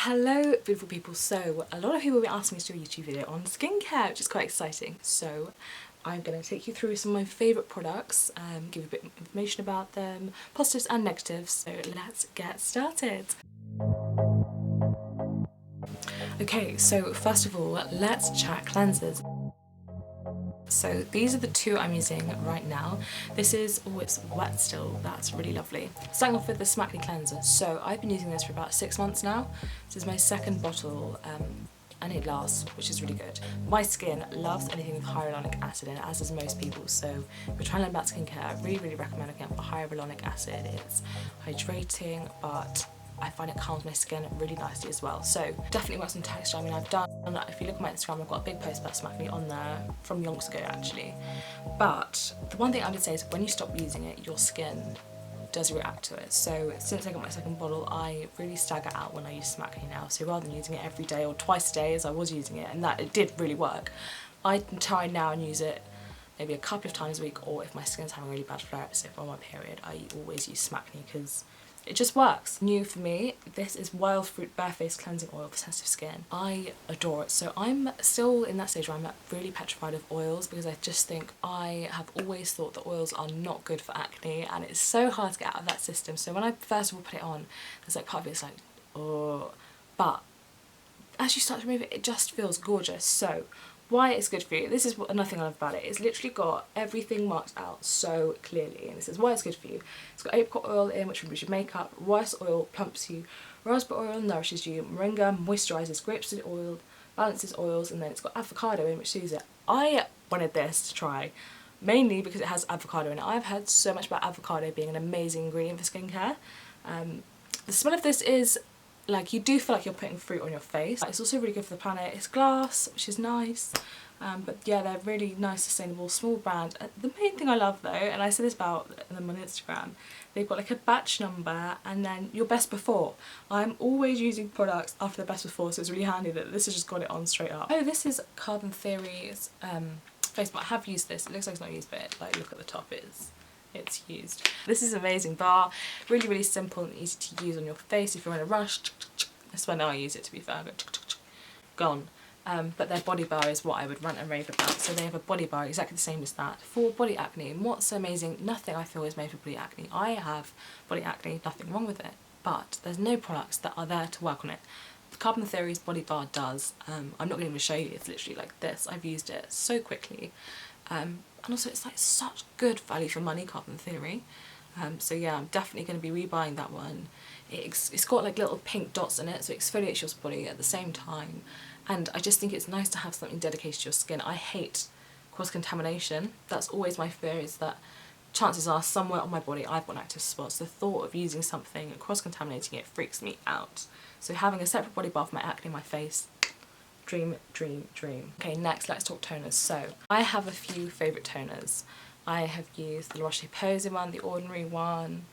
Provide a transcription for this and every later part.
Hello beautiful people. So a lot of people have been asking me to do a YouTube video on skincare, which is quite exciting. So I'm going to take you through some of my favourite products, give you a bit of information about them, positives and negatives. So let's get started. Okay, so first of all, let's chat cleansers. So these are the two I'm using right now. This is, oh, it's wet still, that's really lovely. Starting off with the Smacne cleanser. So I've been using this for about 6 months now. This is my second bottle and it lasts, which is really good. My skin loves anything with hyaluronic acid in it, as does most people. So if you're trying to learn about skincare, I really recommend looking out for hyaluronic acid. It's hydrating, but I find it calms my skin really nicely as well. So definitely works on texture. I mean, if you look at my Instagram, I've got a big post about Smacne on there from yonks ago actually. But the one thing I would say is when you stop using it, your skin does react to it. So since I got my second bottle, I really stagger out when I use Smacne now. So rather than using it every day or twice a day as I was using it, and that it did really work, I try now and use it maybe a couple of times a week, or if my skin's having really bad flare-ups, if I'm on my period, I always use Smacne because it just works. New for me, this is Wilde Fruit Bare-Face Cleansing Oil for sensitive skin. I adore it. So I'm still in that stage where I'm really petrified of oils because I just think I have always thought that oils are not good for acne and it's so hard to get out of that system. So when I first of all put it on, there's like part of it's like, oh, but as you start to remove it, it just feels gorgeous. So why it's good for you, this is another thing I love about it. It's literally got everything marked out so clearly, and it says why it's good for you. It's got apricot oil in, which removes your makeup, rice oil plumps you, raspberry oil nourishes you, moringa moisturises, grapeseed oil balances oils, and then it's got avocado in, which soothes it. I wanted this to try mainly because it has avocado in it. I've heard so much about avocado being an amazing ingredient for skincare. The smell of this is like, you do feel like you're putting fruit on your face. It's also really good for the planet. It's glass, which is nice. But yeah, they're really nice, sustainable, small brand. The main thing I love though, and I said this about them on Instagram, they've got like a batch number and then your best before. I'm always using products after the best before, so it's really handy that this has just got it on straight up. Oh, this is Carbon Theory's face mask. I have used this. It looks like it's not used, but like, look at the top, it's used. This is amazing bar, really simple and easy to use on your face if you're in a rush. That's when I use it, to be fair. Gone. But their body bar is what I would rant and rave about. So they have a body bar exactly the same as that for body acne. And what's so amazing, nothing I feel is made for body acne. I have body acne, nothing wrong with it, but there's no products that are there to work on it. The Carbon Theory's body bar does. I'm not going to even show you, it's literally like this. I've used it so quickly. And also it's like such good value for money, Carbon Theory. So yeah, I'm definitely going to be rebuying that one. It's got like little pink dots in it, so it exfoliates your body at the same time. And I just think it's nice to have something dedicated to your skin. I hate cross-contamination. That's always my fear, is that chances are somewhere on my body I've got an active spot. So the thought of using something and cross-contaminating it freaks me out. So having a separate body bar for my acne, my face, dream. Okay, next let's talk toners. So I have a few favourite toners. I have used the Roche Posay one, the ordinary one.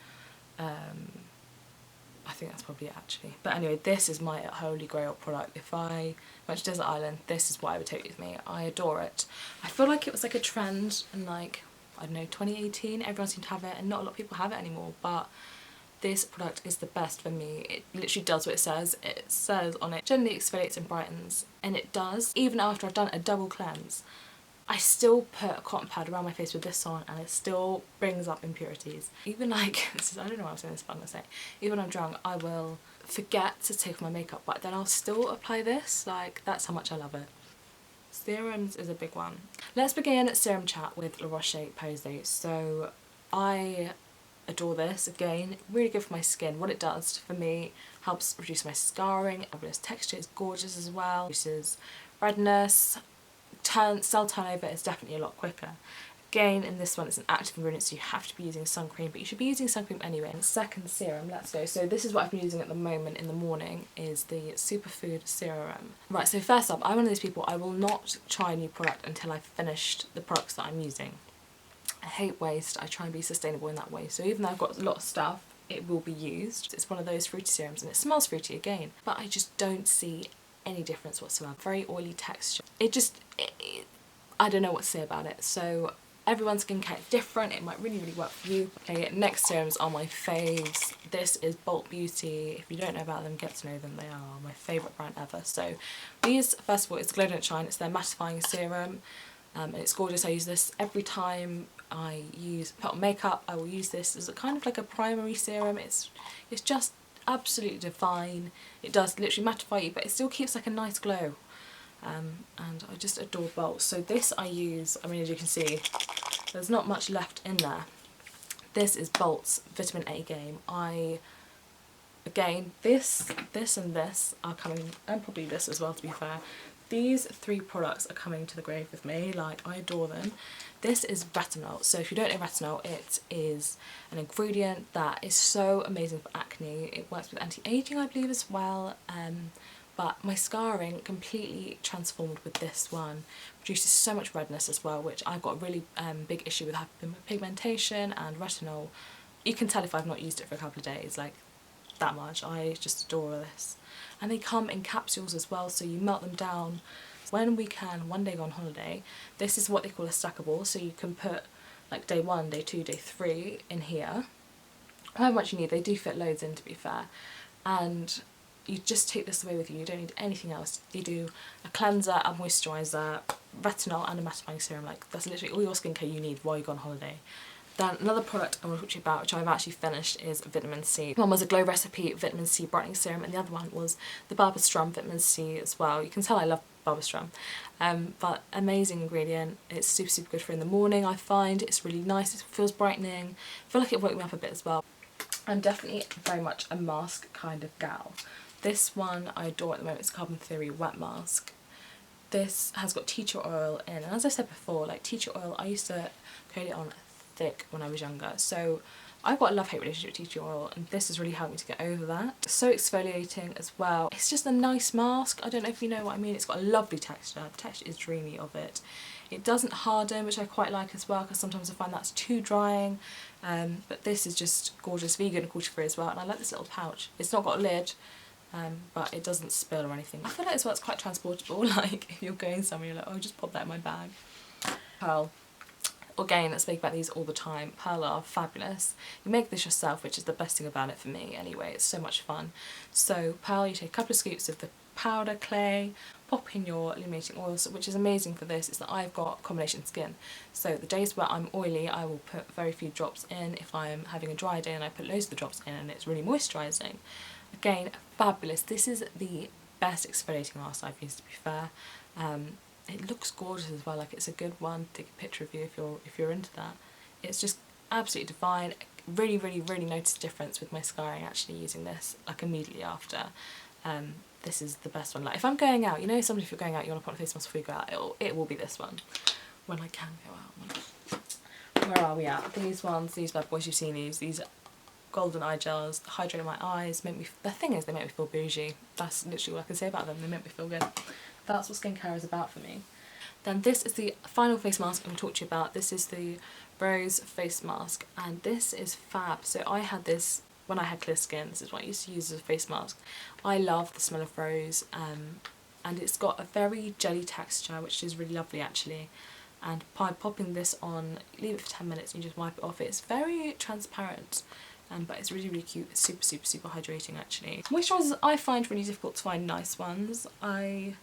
I think that's probably it actually. But anyway, this is my holy grail product. If I went to Desert Island, this is what I would take with me. I adore it. I feel like it was like a trend in like, I don't know, 2018. Everyone seemed to have it and not a lot of people have it anymore. But this product is the best for me. It literally does what it says. It says on it, generally exfoliates and brightens. And it does. Even after I've done a double cleanse, I still put a cotton pad around my face with this on and it still brings up impurities. Even like, I don't know why I'm saying this, but I'm gonna say, even when I'm drunk, I will forget to take off my makeup, but then I'll still apply this. Like, that's how much I love it. Serums is a big one. Let's begin serum chat with La Roche Posay. So I adore this. Again, really good for my skin. What it does for me, helps reduce my scarring, fabulous texture, it's gorgeous as well, reduces redness, cell turnover is definitely a lot quicker. Again, in this one it's an active ingredient, so you have to be using sun cream, but you should be using sun cream anyway. And second serum, let's go. So this is what I've been using at the moment in the morning, is the Superfood Serum. Right, so first up, I'm one of those people, I will not try a new product until I've finished the products that I'm using. I hate waste, I try and be sustainable in that way. So even though I've got a lot of stuff, it will be used. It's one of those fruity serums and it smells fruity again, but I just don't see any difference whatsoever. Very oily texture. I don't know what to say about it. So Everyone's skincare is different, it might really work for you. Okay, next serums are my faves. This is Bolt Beauty. If you don't know about them, get to know them. They are my favourite brand ever. So these, first of all, it's Glow Don't Shine. It's their mattifying serum, and it's gorgeous. I use this every time I put on makeup. I will use this as a kind of like a primary serum. It's just absolutely divine. It does literally mattify you, but it still keeps like a nice glow. And I just adore Bolt. So this I use, I mean, as you can see, there's not much left in there. This is Bolt's Vitamin A Game. Again, this and this are coming, and probably this as well, to be fair. These three products are coming to the grave with me. Like, I adore them. This is retinol. So if you don't know retinol, it is an ingredient that is so amazing for acne. It works with anti-aging, I believe, as well. But my scarring completely transformed with this one. Produces so much redness as well, which I've got a really big issue with hyperpigmentation and retinol. You can tell if I've not used it for a couple of days, like that much. I just adore this. And they come in capsules as well, so you melt them down. When we can one day go on holiday, this is what they call a stackable, so you can put like day 1, day 2, day 3 in here. However much you need, they do fit loads in, to be fair. And you just take this away with you. You don't need anything else. You do a cleanser, a moisturiser, retinol and a mattifying serum. Like, that's literally all your skincare you need while you go on holiday. Then another product I want to talk to you about, which I've actually finished, is vitamin C. One was a Glow Recipe Vitamin C Brightening Serum, and the other one was the Barbra Strum Vitamin C as well. You can tell I love Barbra Strum, but amazing ingredient. It's super good for in the morning, I find. It's really nice, it feels brightening. I feel like it woke me up a bit as well. I'm definitely very much a mask kind of gal. This one I adore at the moment. It's Carbon Theory Wet Mask. This has got tea tree oil in, and as I said before, like tea tree oil, I used to coat it on thick when I was younger, so I've got a love-hate relationship with tea tree oil, and this has really helped me to get over that. It's so exfoliating as well. It's just a nice mask. I don't know if you know what I mean. It's got a lovely texture. The texture is dreamy of it. It doesn't harden, which I quite like as well, because sometimes I find that's too drying. But this is just gorgeous, vegan and cruelty-free as well, and I like this little pouch. It's not got a lid, but it doesn't spill or anything. I feel like as well it's quite transportable. Like, if you're going somewhere, you're like, oh, just pop that in my bag. Pearl. Again, I speak about these all the time. Pearl are fabulous. You make this yourself, which is the best thing about it for me anyway. It's so much fun. So Pearl, you take a couple of scoops of the powder clay, pop in your illuminating oil, which is amazing for this is that I've got combination skin. So the days where I'm oily, I will put very few drops in. If I'm having a dry day, and I put loads of the drops in, and it's really moisturising. Again, fabulous. This is the best exfoliating mask I've used, to be fair. It looks gorgeous as well. Like, it's a good one to take a picture of you if you're into that. It's just absolutely divine. Really noticed a difference with my scarring actually using this, like, immediately after. This is the best one. Like, if I'm going out, you know, sometimes if you're going out, you want to put on a face mask before you go out, it will be this one when I can go out. Where are we at? These ones, these bad boys, you've seen these golden eye gels, hydrate my eyes, make me, the thing is, they make me feel bougie. That's literally what I can say about them. They make me feel good. That's what skincare is about for me. Then this is the final face mask I'm going to talk to you about. This is the Rose face mask, and this is fab. So I had this when I had clear skin. This is what I used to use as a face mask. I love the smell of rose, and it's got a very jelly texture, which is really lovely actually. And by popping this on, leave it for 10 minutes and you just wipe it off. It's very transparent, but it's really cute. It's super hydrating actually. Moisturisers I find really difficult to find nice ones. I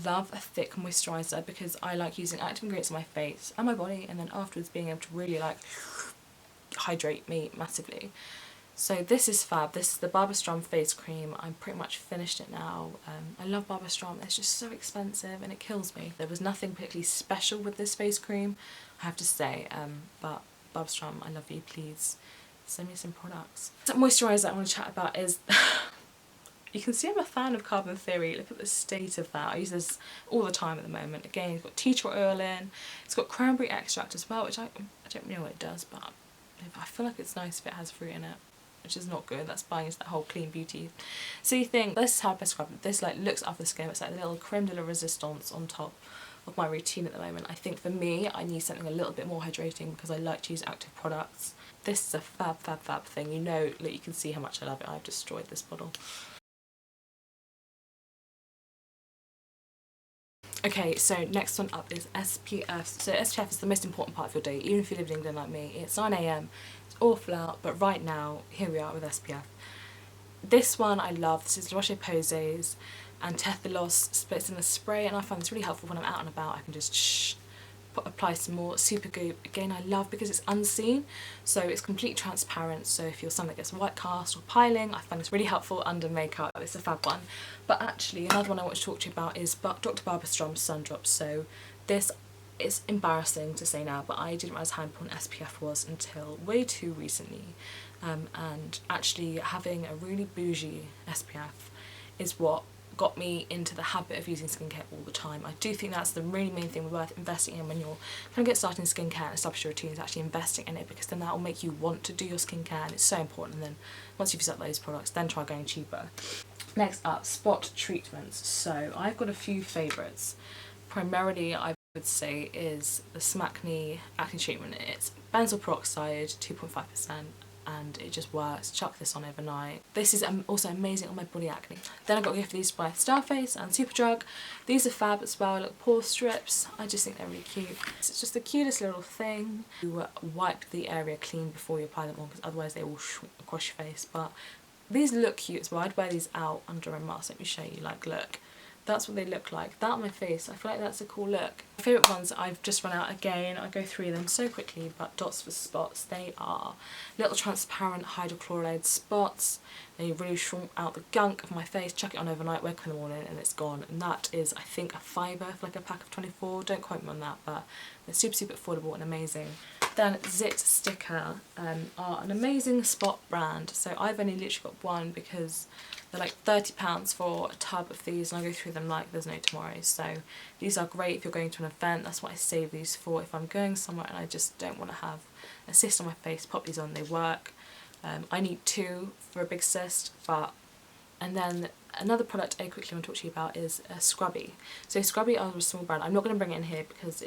love a thick moisturiser because I like using active ingredients on my face and my body, and then afterwards being able to really like hydrate me massively. So this is fab. This is the Barbra Strum face cream. I'm pretty much finished it now. I love Barbra Strum. It's just so expensive and it kills me. There was nothing particularly special with this face cream, I have to say, but Barbra Strum, I love you. Please send me some products. The moisturiser I want to chat about is you can see I'm a fan of Carbon Theory. Look at the state of that. I use this all the time at the moment. Again, it's got tea tree oil in. It's got cranberry extract as well, which I don't know what it does, but I feel like it's nice if it has fruit in it, which is not good. That's buying into that whole clean beauty. So you think, this is how I scrub it. This like looks after the skin. It's like a little creme de la resistance on top of my routine at the moment. I think for me, I need something a little bit more hydrating because I like to use active products. This is a fab thing. You know, like, you can see how much I love it. I've destroyed this bottle. Okay, so next one up is SPF. So SPF is the most important part of your day, even if you live in England like me. It's 9 AM, it's awful out, but right now, here we are with SPF. This one I love. This is Roche Posay's Antithelos, but it's in a spray, and I find this really helpful when I'm out and about. I can just apply some more. Supergoop, again, I love because it's unseen, so it's completely transparent, so if you're someone that gets white cast or piling, I find this really helpful under makeup. It's a fab one. But actually, another one I want to talk to you about is Dr. Barbra Strum Sun Drops. So this is embarrassing to say now, but I didn't realise how important SPF was until way too recently, and actually having a really bougie SPF is what got me into the habit of using skincare all the time. I do think that's the really main thing worth investing in when you're trying to get started in skincare and establish your routine, is actually investing in it, because then that will make you want to do your skincare, and it's so important. And then once you've used up those products, then try going cheaper. Next up, spot treatments. So I've got a few favourites. Primarily I would say is the Smacne acne treatment. It's benzoyl peroxide, 2.5%. and it just works. Chuck this on overnight. This is also amazing on my body acne. Then I got a gift of these by Starface and Superdrug. These are fab as well, like pore strips. I just think they're really cute. It's just the cutest little thing. You wipe the area clean before you apply them on, because otherwise they will across your face. But these look cute as well. I'd wear these out under a mask. Let me show you, like, look. That's what they look like. That on my face, I feel like that's a cool look. My favourite ones, I've just run out again. I go through them so quickly, but Dots for Spots. They are little transparent hydrochloride spots. They really shrunk out the gunk of my face. Chuck it on overnight, wake up in the morning, and it's gone. And that is, I think, a £5 for like a pack of 24. Don't quote me on that, but they're super, super affordable and amazing. Then Zitsticka are an amazing spot brand. So I've only literally got one because they're like £30 for a tub of these, and I go through them like there's no tomorrow. So these are great if you're going to an event. That's what I save these for. If I'm going somewhere and I just don't want to have a cyst on my face, pop these on, they work. I need 2 for a big cyst, but... And then another product I quickly want to talk to you about is Scrubbee. So Scrubbee are a small brand. I'm not going to bring it in here because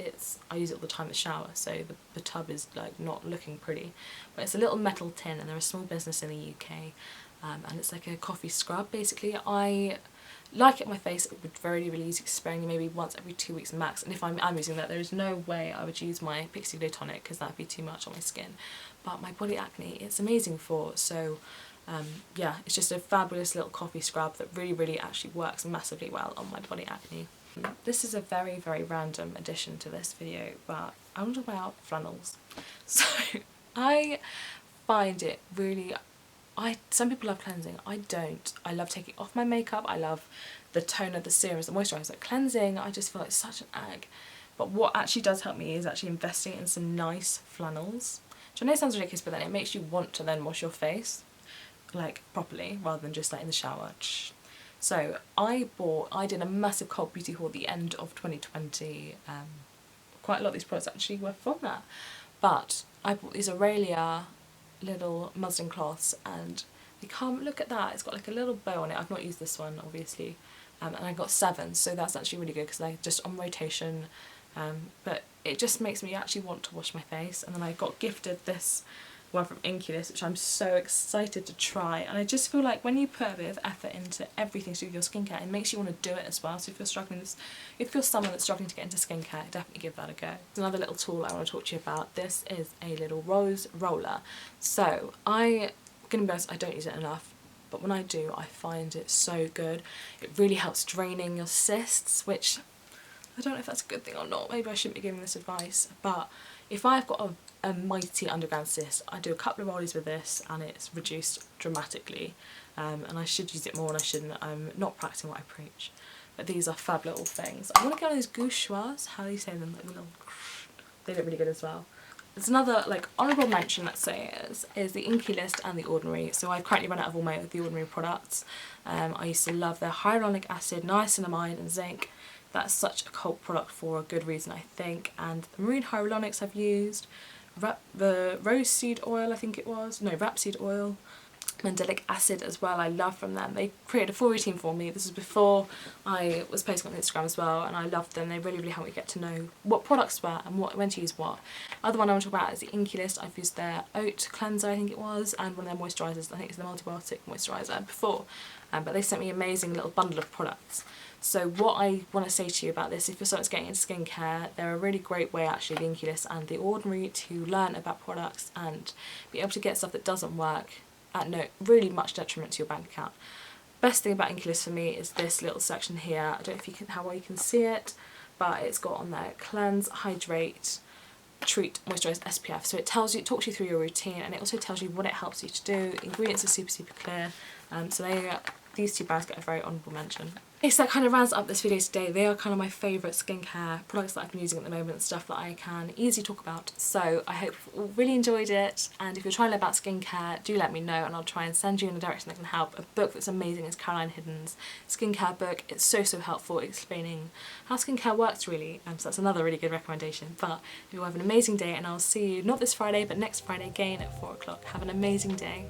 I use it all the time in the shower, so the tub is like not looking pretty. But it's a little metal tin, and they're a small business in the UK, and it's like a coffee scrub basically. I like it on my face. It would very really easy sparingly, maybe once every 2 weeks max. And if I'm using that, there is no way I would use my Pixi Tonic, because that would be too much on my skin. But my body acne, it's amazing for. So yeah, it's just a fabulous little coffee scrub that really, really actually works massively well on my body acne. This is a very, very random addition to this video, but I want to talk about flannels. So I find it really, some people love cleansing, I don't. I love taking off my makeup, I love the toner, the serums, the moisturiser. Like cleansing, I just feel like such an ag. But what actually does help me is actually investing in some nice flannels. Which I know sounds ridiculous, but then it makes you want to then wash your face like properly, rather than just like in the shower. So I did a massive cult beauty haul at the end of 2020. Quite a lot of these products actually were from that. But I bought these Aurelia little muslin cloths, and they come, look at that, it's got like a little bow on it. I've not used this one obviously, and I got 7, so that's actually really good because they're just on rotation. But it just makes me actually want to wash my face. And then I got gifted this one from Inculus, which I'm so excited to try, and I just feel like when you put a bit of effort into everything to do with your skincare, it makes you want to do it as well. So if you're someone that's struggling to get into skincare, definitely give that a go. Another little tool I want to talk to you about, this is a little rose roller. So I'm gonna be honest, I don't use it enough, but when I do, I find it so good. It really helps draining your cysts, which I don't know if that's a good thing or not. Maybe I shouldn't be giving this advice, but if I've got a mighty underground cyst, I do a couple of rollies with this and it's reduced dramatically. And I should use it more and I shouldn't. I'm not practicing what I preach. But these are fab little things. I want to get on those gouchoirs, how do you say them? Like little, they look really good as well. There's another like honourable mention, let's say, is the Inculus and the Ordinary. So I've currently run out of all my The Ordinary products. I used to love their hyaluronic acid, niacinamide and zinc. That's such a cult product for a good reason, I think. And the marine hyaluronics I've used, the rose seed oil, I think it was, no, rapeseed oil, Mandelic acid as well, I love from them. They created a full routine for me. This was before I was posting on Instagram as well, and I loved them. They really helped me get to know what products were and when to use what. Other one I want to talk about is the Inky List. I've used their oat cleanser, I think it was, and one of their moisturisers, I think it's the multibiotic moisturiser before, but they sent me an amazing little bundle of products. So what I want to say to you about this, if you're starting to getting into skincare, they're a really great way actually, the Inky List and The Ordinary, to learn about products and be able to get stuff that doesn't work at no really much detriment to your bank account. Best thing about Inky List for me is this little section here. I don't know if you can, how well you can see it, but it's got on there cleanse, hydrate, treat, moisturise, SPF. So it tells you, it talks you through your routine, and it also tells you what it helps you to do. Ingredients are super clear. So these two brands get a very honourable mention. Okay, so that kind of rounds up this video today. They are kind of my favourite skincare products that I've been using at the moment, stuff that I can easily talk about. So I hope you all really enjoyed it, and if you're trying to learn about skincare, do let me know and I'll try and send you in a direction that can help. A book that's amazing is Caroline Hidden's skincare book. It's so helpful explaining how skincare works really, so that's another really good recommendation. But you all have an amazing day, and I'll see you not this Friday but next Friday again at 4 o'clock. Have an amazing day.